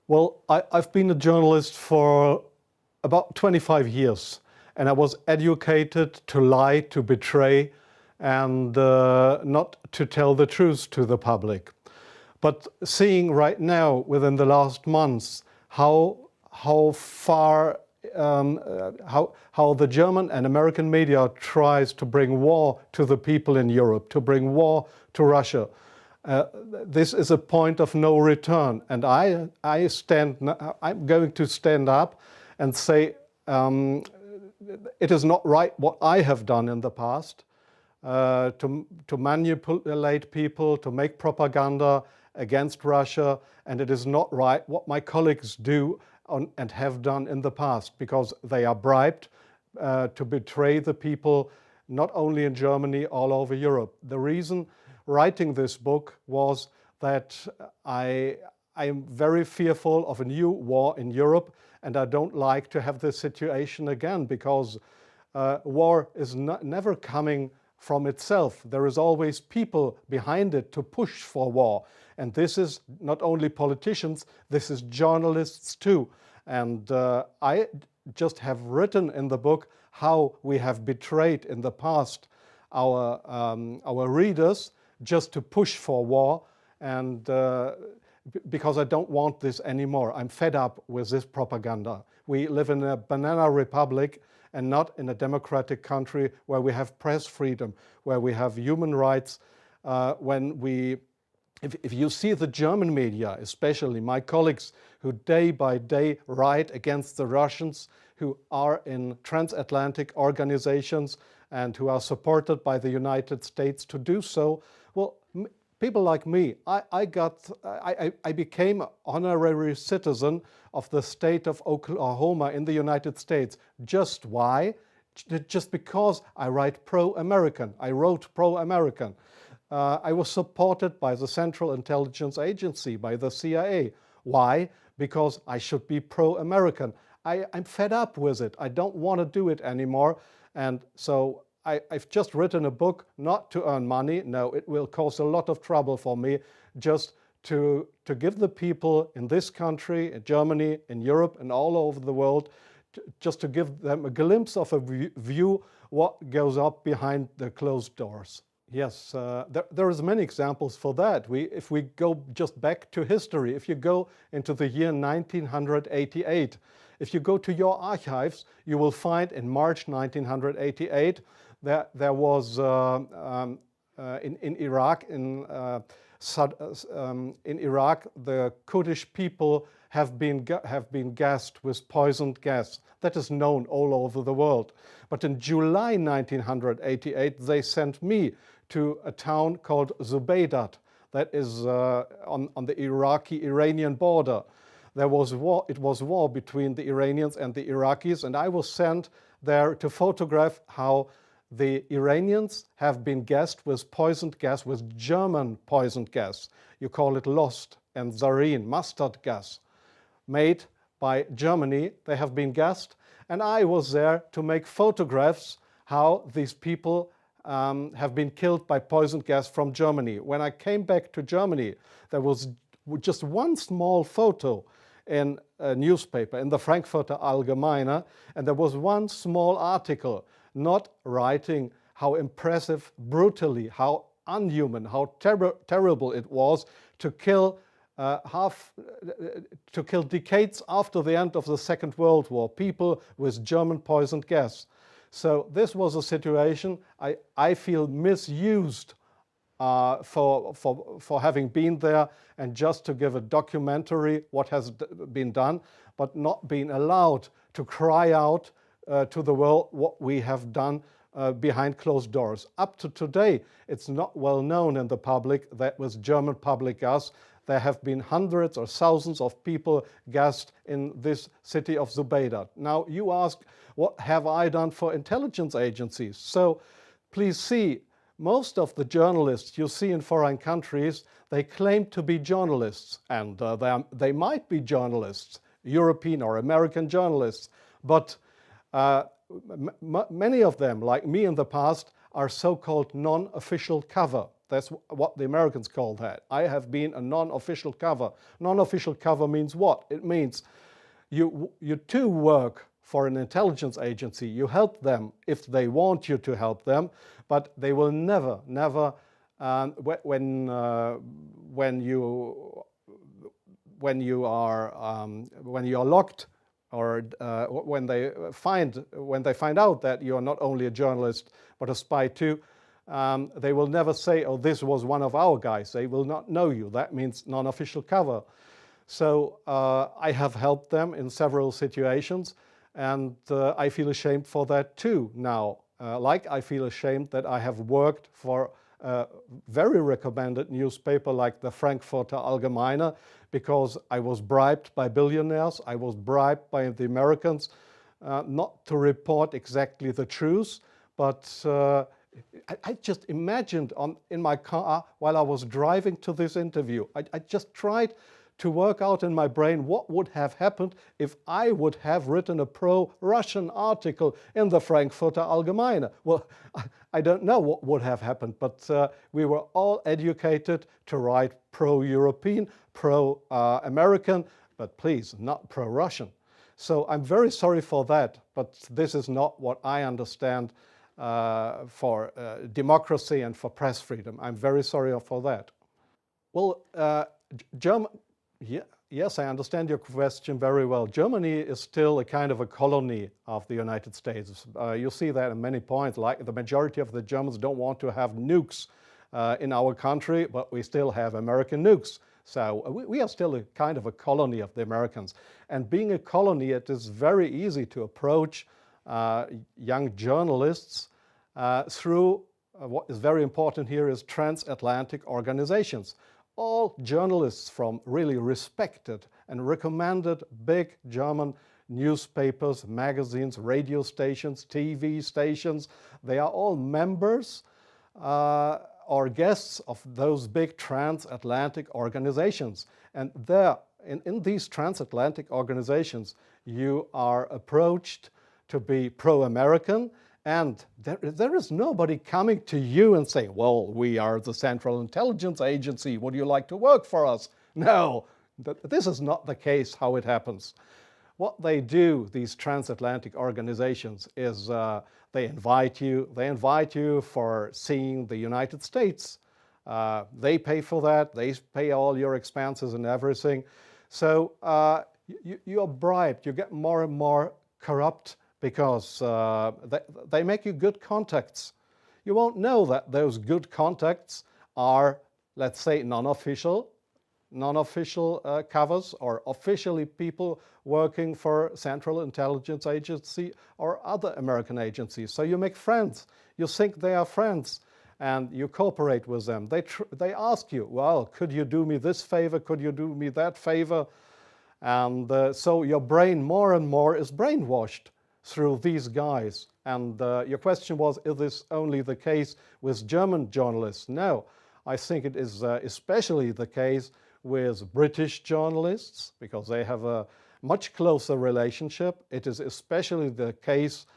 Well, I've been a journalist for about 25 years, and I was educated to lie, to betray, and not to tell the truth to the public. But seeing right now, within the last months, how far how the German and American media tries to bring war to the people in Europe, to bring war to Russia. This is a point of no return, and I'm going to stand up and say it is not right what I have done in the past, to manipulate people, to make propaganda against Russia, and it is not right what my colleagues do and have done in the past, because they are bribed to betray the people, not only in Germany, all over Europe. The reason writing this book was that I am very fearful of a new war in Europe, and I don't like to have this situation again, because war is never coming from itself. There is always people behind it to push for war. And this is not only politicians, this is journalists too. And I just have written in the book how we have betrayed in the past our readers just to push for war, and because I don't want this anymore. I'm fed up with this propaganda. We live in a banana republic and not in a democratic country where we have press freedom, where we have human rights. If you see the German media, especially my colleagues who day by day write against the Russians, who are in transatlantic organizations and who are supported by the United States to do so, well, people like me, I became an honorary citizen of the state of Oklahoma in the United States. Just why? Just because I write pro-American. I wrote pro-American. I was supported by the Central Intelligence Agency, by the CIA. Why? Because I should be pro-American. I'm fed up with it. I don't want to do it anymore. And so I've just written a book not to earn money. No, it will cause a lot of trouble for me, just to give the people in this country, in Germany, in Europe, and all over the world, just to give them a glimpse of a view what goes up behind the closed doors. Yes, there is many examples for that. If we go just back to history, if you go into the year 1988, if you go to your archives, you will find in March 1988 there was in Iraq, the Kurdish people have been gassed with poisoned gas. That is known all over the world. But in July 1988, they sent me to a town called Zubaydat, that is on the Iraqi-Iranian border. There was war. It was war between the Iranians and the Iraqis, and I was sent there to photograph how the Iranians have been gassed with poisoned gas, with German poisoned gas. You call it Lost and Zarin, mustard gas, made by Germany. They have been gassed, and I was there to make photographs how these people have been killed by poisoned gas from Germany. When I came back to Germany, there was just one small photo in a newspaper, in the Frankfurter Allgemeine, and there was one small article not writing how impressive, brutally, how unhuman, how terrible it was to kill decades after the end of the Second World War, people with German poisoned gas. So this was a situation I feel misused for having been there, and just to give a documentary what has been done, but not being allowed to cry out to the world what we have done behind closed doors. Up to today, it's not well known in the public that with German public gas, there have been hundreds or thousands of people gassed in this city of Zubaydat. Now you ask, what have I done for intelligence agencies? So please see, most of the journalists you see in foreign countries, they claim to be journalists, and they might be journalists, European or American journalists, but many of them, like me in the past, are so-called non-official cover. That's what the Americans call that. I have been a non-official cover. Non-official cover means what? It means you too work for an intelligence agency. You help them if they want you to help them, but they will never, when you are locked, or when they find out that you are not only a journalist but a spy too, they will never say, "Oh, this was one of our guys." They will not know you. That means non-official cover. So I have helped them in several situations, and I feel ashamed for that too now. Like I feel ashamed that I have worked for a very recommended newspaper like the Frankfurter Allgemeine, because I was bribed by billionaires, I was bribed by the Americans not to report exactly the truth, but I just imagined in my car while I was driving to this interview, I just tried to work out in my brain what would have happened if I would have written a pro-Russian article in the Frankfurter Allgemeine. Well, I don't know what would have happened, but we were all educated to write pro-European, pro-American, but please, not pro-Russian. So I'm very sorry for that, but this is not what I understand for democracy and for press freedom. I'm very sorry for that. Well, yes, I understand your question very well. Germany is still a kind of a colony of the United States. You see that in many points, like the majority of the Germans don't want to have nukes in our country, but we still have American nukes. So we are still a kind of a colony of the Americans. And being a colony, it is very easy to approach young journalists through what is very important here is transatlantic organizations. All journalists from really respected and recommended big German newspapers, magazines, radio stations, TV stations, they are all members or guests of those big transatlantic organizations. And there, in these transatlantic organizations, you are approached to be pro-American, and there is nobody coming to you and saying, "Well, we are the Central Intelligence Agency, would you like to work for us?" No, this is not the case how it happens. What they do, these transatlantic organizations, is they invite you for seeing the United States. They pay for that, they pay all your expenses and everything. So you are bribed, you get more and more corrupt, because they make you good contacts. You won't know that those good contacts are, let's say, non-official covers, or officially people working for Central Intelligence Agency or other American agencies. So you make friends. You think they are friends, and you cooperate with them. They ask you, "Well, could you do me this favor? Could you do me that favor?" And so your brain more and more is brainwashed through these guys. And your question was, is this only the case with German journalists? No, I think it is especially the case with British journalists, because they have a much closer relationship. It is especially the case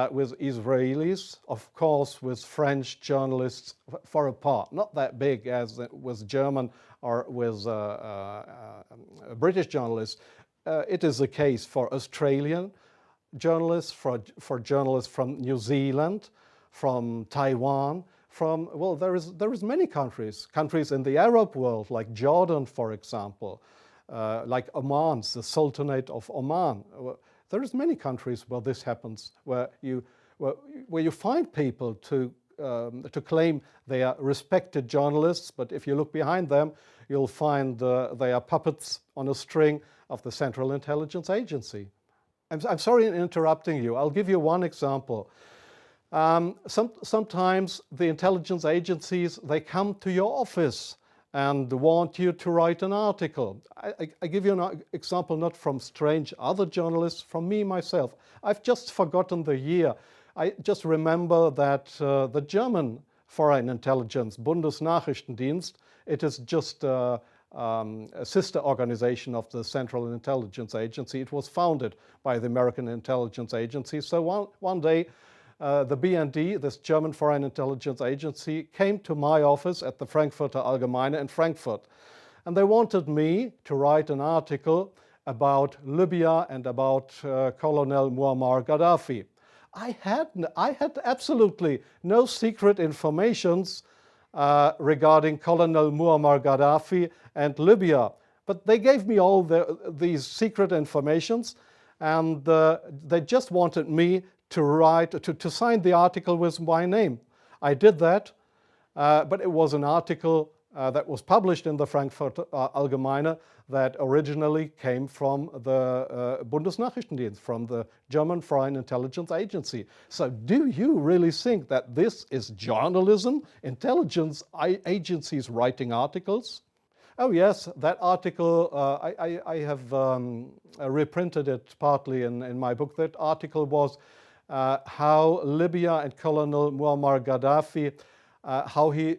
with Israelis, of course with French journalists for a part, not that big as with German or with British journalists. It is the case for Australian journalists, for journalists from New Zealand, from Taiwan, well, there is many countries in the Arab world, like Jordan, for example, like Oman, the Sultanate of Oman. There is many countries where this happens, where you find people to claim they are respected journalists, but if you look behind them, you'll find they are puppets on a string of the Central Intelligence Agency. I'm sorry in interrupting you. I'll give you one example. Sometimes the intelligence agencies, they come to your office and want you to write an article. I give you an example not from strange other journalists, from me myself. I've just forgotten the year. I just remember that the German Foreign Intelligence, Bundesnachrichtendienst, it is just a sister organization of the Central Intelligence Agency. It was founded by the American Intelligence Agency. So one day the BND, this German Foreign Intelligence Agency, came to my office at the Frankfurter Allgemeine in Frankfurt. And they wanted me to write an article about Libya and about Colonel Muammar Gaddafi. I had absolutely no secret informations regarding Colonel Muammar Gaddafi and Libya. But they gave me all these secret informations, and they just wanted me to write, to sign the article with my name. I did that, but it was an article that was published in the Frankfurter Allgemeine that originally came from the Bundesnachrichtendienst, from the German Foreign Intelligence Agency. So do you really think that this is journalism, intelligence agencies writing articles? Oh yes, that article, I have reprinted it partly in my book. That article was how Libya and Colonel Muammar Gaddafi, how he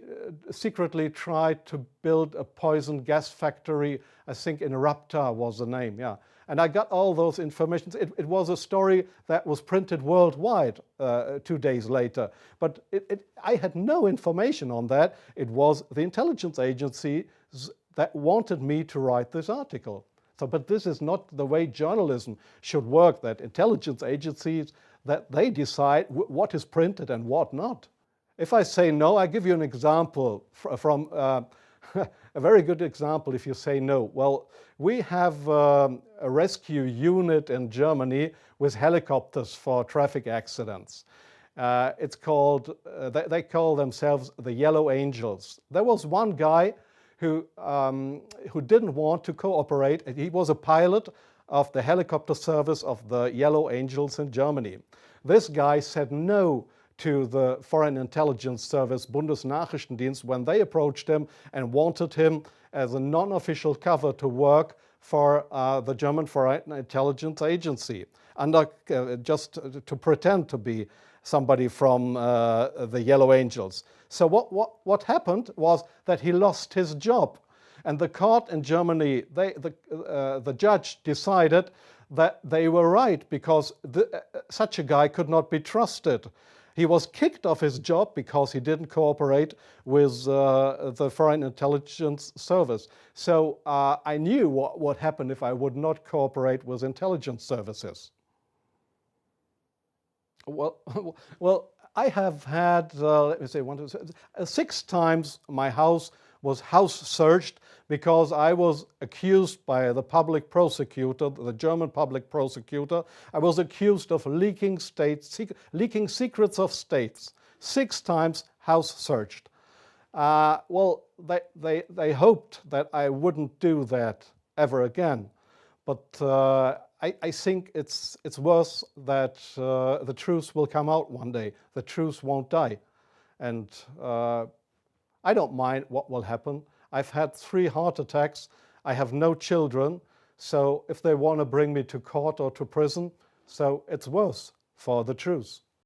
secretly tried to build a poison gas factory. I think in Rabta was the name, yeah. And I got all those informations. It was a story that was printed worldwide 2 days later. But I had no information on that. It was the intelligence agencies that wanted me to write this article. So, but this is not the way journalism should work, that intelligence agencies, that they decide what is printed and what not. If I say no, I give you an example from a very good example if you say no. Well, we have a rescue unit in Germany with helicopters for traffic accidents. It's called, they call themselves the Yellow Angels. There was one guy who didn't want to cooperate. He was a pilot of the helicopter service of the Yellow Angels in Germany. This guy said no to the Foreign Intelligence Service, Bundesnachrichtendienst, when they approached him and wanted him as a non-official cover to work for the German Foreign Intelligence Agency, just to pretend to be somebody from the Yellow Angels. So what happened was that he lost his job. And the court in Germany, the judge decided that they were right, because such a guy could not be trusted. He was kicked off his job because he didn't cooperate with the Foreign Intelligence Service. So I knew what would happen if I would not cooperate with intelligence services. Well, I have had, let me say, 6 times my house was house searched because I was accused by the public prosecutor, the German public prosecutor. I was accused of leaking secrets of states. 6 times house searched. Well, they hoped that I wouldn't do that ever again. But I think it's worse that the truth will come out one day. The truth won't die. And I don't mind what will happen. I've had 3 heart attacks. I have no children. So if they want to bring me to court or to prison, so it's worse for the truth.